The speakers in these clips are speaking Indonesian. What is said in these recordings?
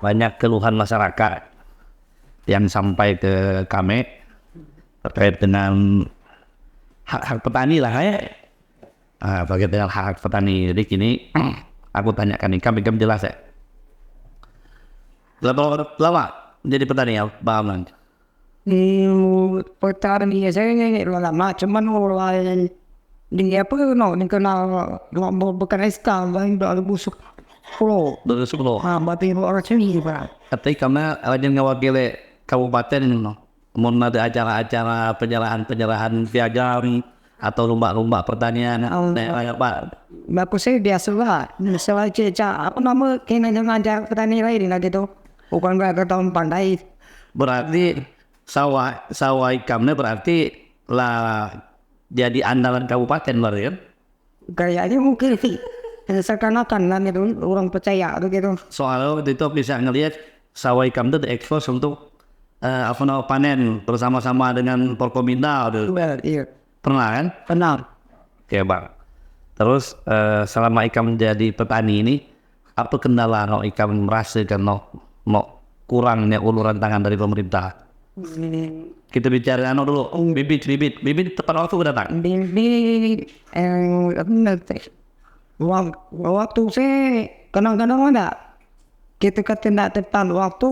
banyak keluhan masyarakat yang sampai ke kami terkait dengan hak-hak petani lah ya. Terkait dengan hak-hak petani. Jadi kini aku tanyakan Ikam jelas ya. Berapa lama menjadi petani ya, Bang Amlan? Petani saya lama, cuman mulai di apa no dikenal bukan SK lain dari busuk pulau. Dari sepuluh. Berarti orang sini pak. Ketika karena ada ngewakili kabupaten no, mau ada acara-acara penyerahan piagam atau lomba-lomba pertanian, Pak. Bapak saya biasa lah, misalnya cecah apa nama kena ngajar petani lain lah gitu. Bukan berapa tahun pandai. Berarti sawah Ikamnya berarti lah jadi andalan kabupaten berarti kan? Kayaknya mungkin seakan-akan lah gitu orang percaya gitu. Soalnya waktu itu bisa ngelihat sawah Ikam itu diekspos untuk panen bersama-sama dengan Porkominda. Iya. Pernah kan? Pernah. Oke Bang. Terus selama Ikam menjadi petani ini, apa kendala Ikam merasakan kurangnya uluran tangan dari pemerintah? Kita bicara dulu. Bibit tepat waktu datang. Waktu saya kadang-kadang ada kita tidak tepat waktu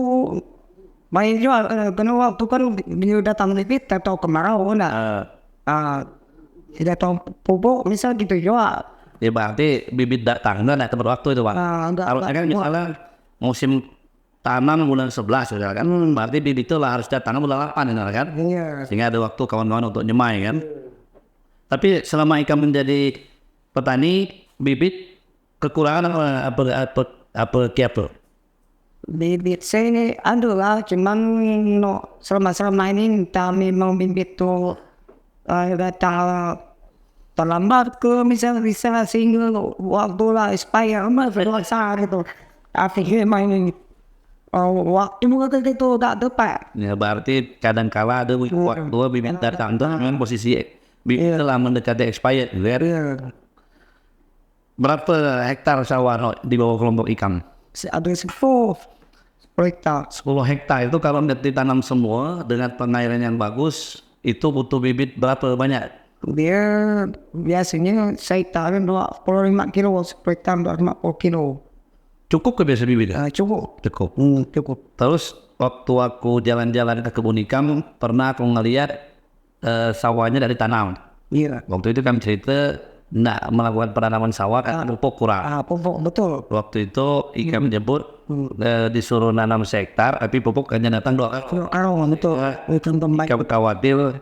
main jual karena waktu kan dia datang bibit atau kemarau tidak tahu pupuk misal gitu jual. Ya berarti bibit datang dan tepat waktu itu Bang. Kalau kan misalnya musim tanam bulan 11 ya kan, berarti bibit itu lah harus datang bulan 8 ya kan, sehingga ada waktu kawan-kawan untuk nyemai kan. Tapi selama Ikam menjadi petani, bibit kekurangan apa kiapa? Bibit saya ada lah, cuman selama ini kami memang bibit tuh datang terlambat ke misalnya sehingga waktu lah expire berlaksana gitu. Akhirnya main waktu mungkin itu tak tepat. Ya berarti kadang-kala ada waktu bibit datang tuh memang posisi bibit telah mendekati expired. Berapa hektar sawah di bawah kelompok Ikam? Ada 10 hektar. 10 hektar itu kalau ditanam semua dengan pengairan yang bagus, itu butuh bibit berapa banyak? Dia biasanya saya taruh 25 kilo, hektar 50 kilo. Cukup ke biasa bibit? Cukup. Cukup. Terus waktu aku jalan-jalan ke kebun Ikam, pernah aku ngeliat sawahnya dari tanam. Iya. Waktu itu kami cerita nak melakukan penanaman sawah kan pupuk kurang. Pupuk betul. Waktu itu Ikam menyebut disuruh nanam hektar, tapi pupuk hanya datang 2 kali. Betul. Ikam khawatir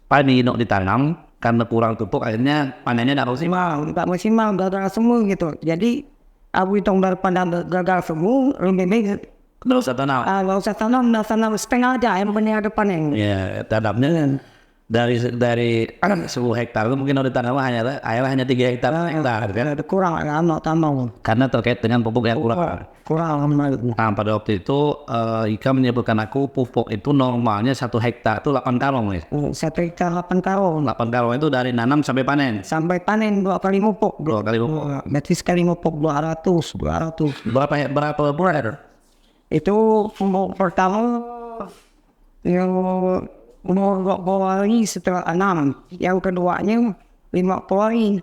padi nak ditanam karena kurang pupuk akhirnya panennya tidak maksimal gagal semua gitu. Jadi abu itu daripada gagal semua lebih baik nggak usah tanam. Nggak usah tanam setengah aja yang benar ada panen. Ya tanamnya dari 10 hektar itu mungkin udah ditanam hanya 3 hektar kan? Kurang nggak tanam Karena terkait dengan pupuk yang kurang. Nah pada waktu itu Ikam menyebutkan aku pupuk itu normalnya 1 hektar itu 8 karung nih. 1 hektar 8 karung. 8 karung itu dari nanam sampai panen. Sampai panen 2 kali pupuk. 2 kali pupuk. Berarti sekali pupuk 200. Berapa bulan? Itu pertama yang umur 20 hari setelah 6. Yang keduanya 50 hari.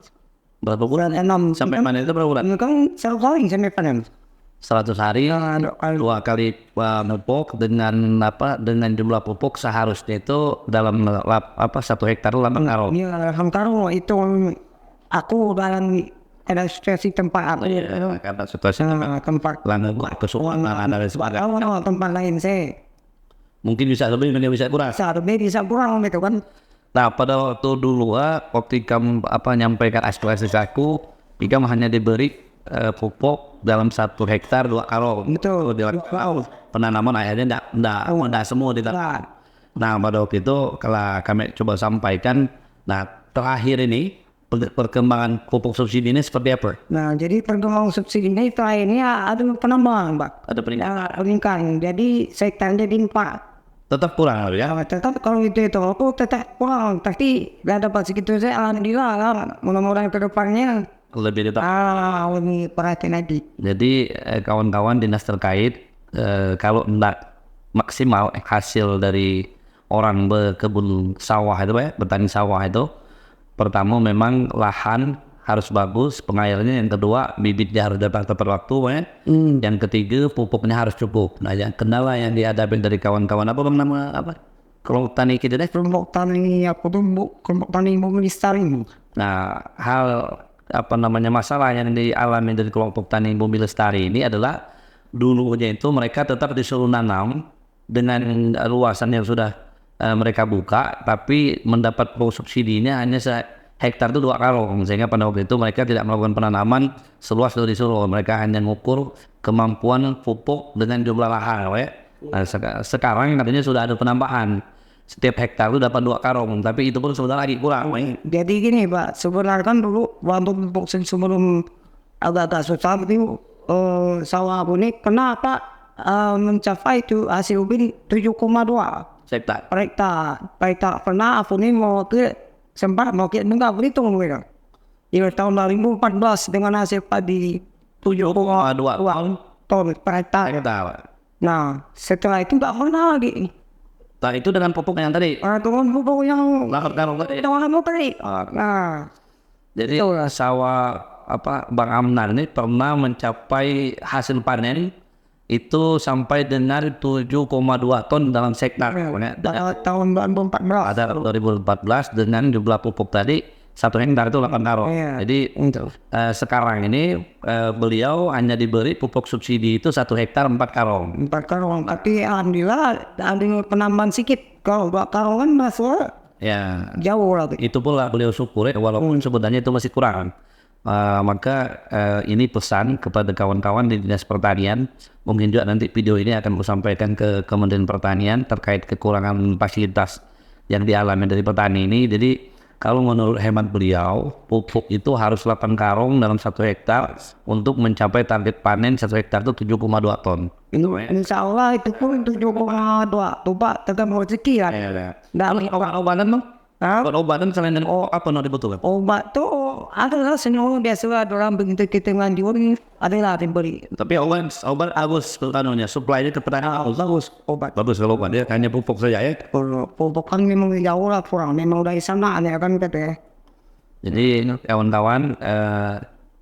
Berapa bulan? 6. Sampai panen itu berapa bulan? Kan 100 hari sampai panen. 100 hari, 2 kali pupuk dengan jumlah pupuk seharusnya itu dalam 1 hektar 8 karung. Iya, 8 karung itu aku dalam ada situasi tempat aku. Karena situasi tempat langganan kesukaan ada sebagainya. Tempat lain saya. Mungkin bisa lebih, mungkin bisa kurang. Bisa kurang gitu kan. Nah pada waktu dulu waktu Ikam nyampaikan aspirasi aku, Ikam hanya diberi pupuk dalam 1 hektar 2 karung. Betul. Penanaman akhirnya tidak semua ditanam. Nah pada waktu itu kalau kami coba sampaikan, nah terakhir ini perkembangan pupuk subsidi ini seperti apa? Nah jadi perkembangan subsidi ini terakhirnya ada penambahan Pak. Ada peningkatan. Jadi sektornya jadi 4. Tetap kurang ya? Tetap kalau itu aku tetap kurang. Tapi gak dapat segitu saya alhamdulillah lah. Mudah-mudahan ke depannya lebih detail. Lebih perhatian lagi. Jadi kawan-kawan dinas terkait kalau hendak maksimal hasil dari orang berkebun sawah itu ya, bertani sawah itu, pertama memang lahan harus bagus, pengairannya, yang kedua bibitnya harus datang tepat waktu ya. Yang ketiga pupuknya harus cukup. Nah, yang kendala yang dihadapi dari kawan-kawan apa nama apa? Kelompok tani kita deh. Kelompok tani kelompok tani Bumi Lestari. Nah, hal apa namanya masalah yang dialami dari kelompok tani Bumi Lestari ini adalah dulunya itu mereka tetap disuruh nanam dengan luasan yang sudah mereka buka, tapi mendapat subsidinya hanya hektar itu 2 karung, sehingga pada waktu itu mereka tidak melakukan penanaman seluas dari disuruh. Mereka hanya mengukur kemampuan pupuk dengan jumlah lahan. Nah, sekarang katanya sudah ada penambahan. Setiap hektar itu dapat 2 karung, tapi itu pun sebenarnya lagi kurang. Jadi gini Pak, sebenarnya kan dulu waktu pupuk sebelum agak-agak susah itu sawah ini kenapa mencapai itu hasil ini 7,2 hektar per hektar. Pernah aku ini mau sempat mau kita berhitung gitu. Di tahun 2014 dengan hasil padi 7,2 ton per hektar. Nah, setelah itu nggak pernah lagi. Nah, itu dengan pupuk yang tadi. Dengan pupuk yang 8 karung tadi. Nah, jadi sawah Bang Amnan ini pernah mencapai hasil panen itu sampai dengan 7,2 ton dalam hektar. Tahun 2014. Ada 2014 dengan jumlah pupuk tadi 1 hektar itu 8 karung. Jadi sekarang ini beliau hanya diberi pupuk subsidi itu 1 hektar 4 karung. 4 karung, tapi alhamdulillah ada penambahan sedikit. Kalau 2 karung kan masuk jauh lah. Itu pula beliau syukuri walaupun sebenarnya itu masih kurang. Maka ini pesan kepada kawan-kawan di Dinas Pertanian, mungkin juga nanti video ini akan disampaikan ke Kementerian Pertanian terkait kekurangan fasilitas yang dialami dari petani ini. Jadi kalau menurut hemat beliau, pupuk itu harus 8 karung dalam 1 hektar untuk mencapai target panen 1 hektar itu 7,2 ton. Insya Allah itu pun 7,2 tuh Pak, tergantung rezeki kan. Dan obat-obatan bang? Obat-obatan selain dari apa yang dibutuhkan? Obat tuh adalah semua biasa dalam begitu kita nganjur adalah diberi. Tapi obat bagus kanunya, supply-nya ke petani bagus obat. Bagus kalau obat, dia hanya pupuk saja ya. Pupuk kan memang jauh lah kurang, memang dari sana ya kan gitu ya. Jadi kawan-kawan,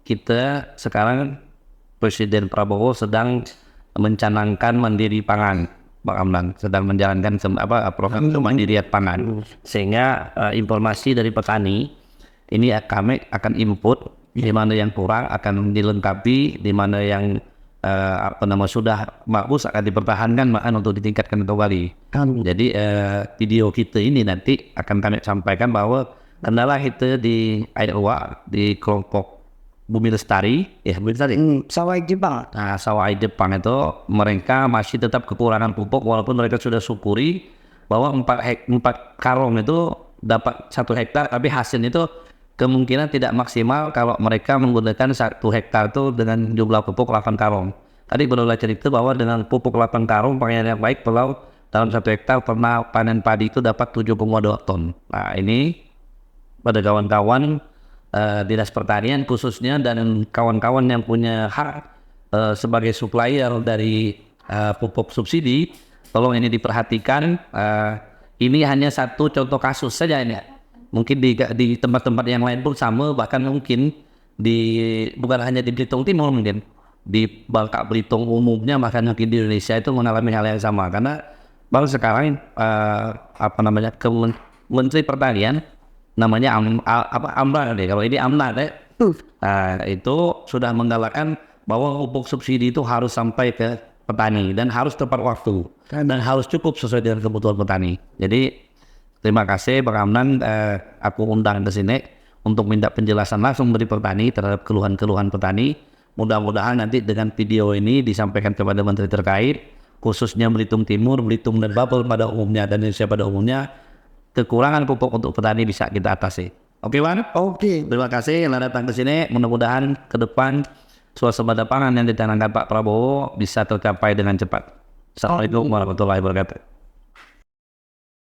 kita sekarang Presiden Prabowo sedang mencanangkan mandiri pangan. Bang Amlan sedang menjalankan program mandiri pangan, sehingga informasi dari petani ini kami akan input di mana yang kurang akan dilengkapi, di mana yang sudah bagus akan dipertahankan bahkan untuk ditingkatkan kembali. Jadi video kita ini nanti akan kami sampaikan bahwa kendala kita di Iowa di kelompok Bumi Lestari, Bumi Lestari. Sawah Jepang. Nah, sawah Jepang itu mereka masih tetap kekurangan pupuk walaupun mereka sudah syukuri bahwa 4 karung itu dapat 1 hektar, tapi hasilnya itu kemungkinan tidak maksimal kalau mereka menggunakan 1 hektar itu dengan jumlah pupuk 8 karung. Tadi berulah cerita bahwa dengan pupuk 8 karung pengayaran yang baik kalau dalam 1 hektar pernah panen padi itu dapat 7,2 ton. Nah, ini pada kawan-kawan Dinas Pertanian khususnya dan kawan-kawan yang punya hak sebagai supplier dari pupuk subsidi, tolong ini diperhatikan. Ini hanya satu contoh kasus saja ini. Mungkin di tempat-tempat yang lain pun sama, bahkan mungkin bukan hanya di Belitung Timur, mungkin di Bangka Belitung umumnya, bahkan mungkin di Indonesia itu mengalami hal yang sama. Karena baru sekarang Menteri Pertanian namanya Amran deh. Kalau ini Amran deh. Itu sudah menggalakkan bahwa pupuk subsidi itu harus sampai ke petani dan harus tepat waktu dan harus cukup sesuai dengan kebutuhan petani. Jadi terima kasih Bang Amran, aku undang ke sini untuk minta penjelasan langsung dari petani terhadap keluhan-keluhan petani. Mudah-mudahan nanti dengan video ini disampaikan kepada menteri terkait, khususnya Belitung Timur, Belitung dan Babel pada umumnya dan Indonesia pada umumnya, kekurangan pupuk untuk petani bisa kita atasi. Oke Bang? Oke. Terima kasih yang datang ke sini. Mudah-mudahan ke depan swasembada pangan yang dicanangkan Pak Prabowo bisa tercapai dengan cepat. Assalamualaikum warahmatullahi wabarakatuh.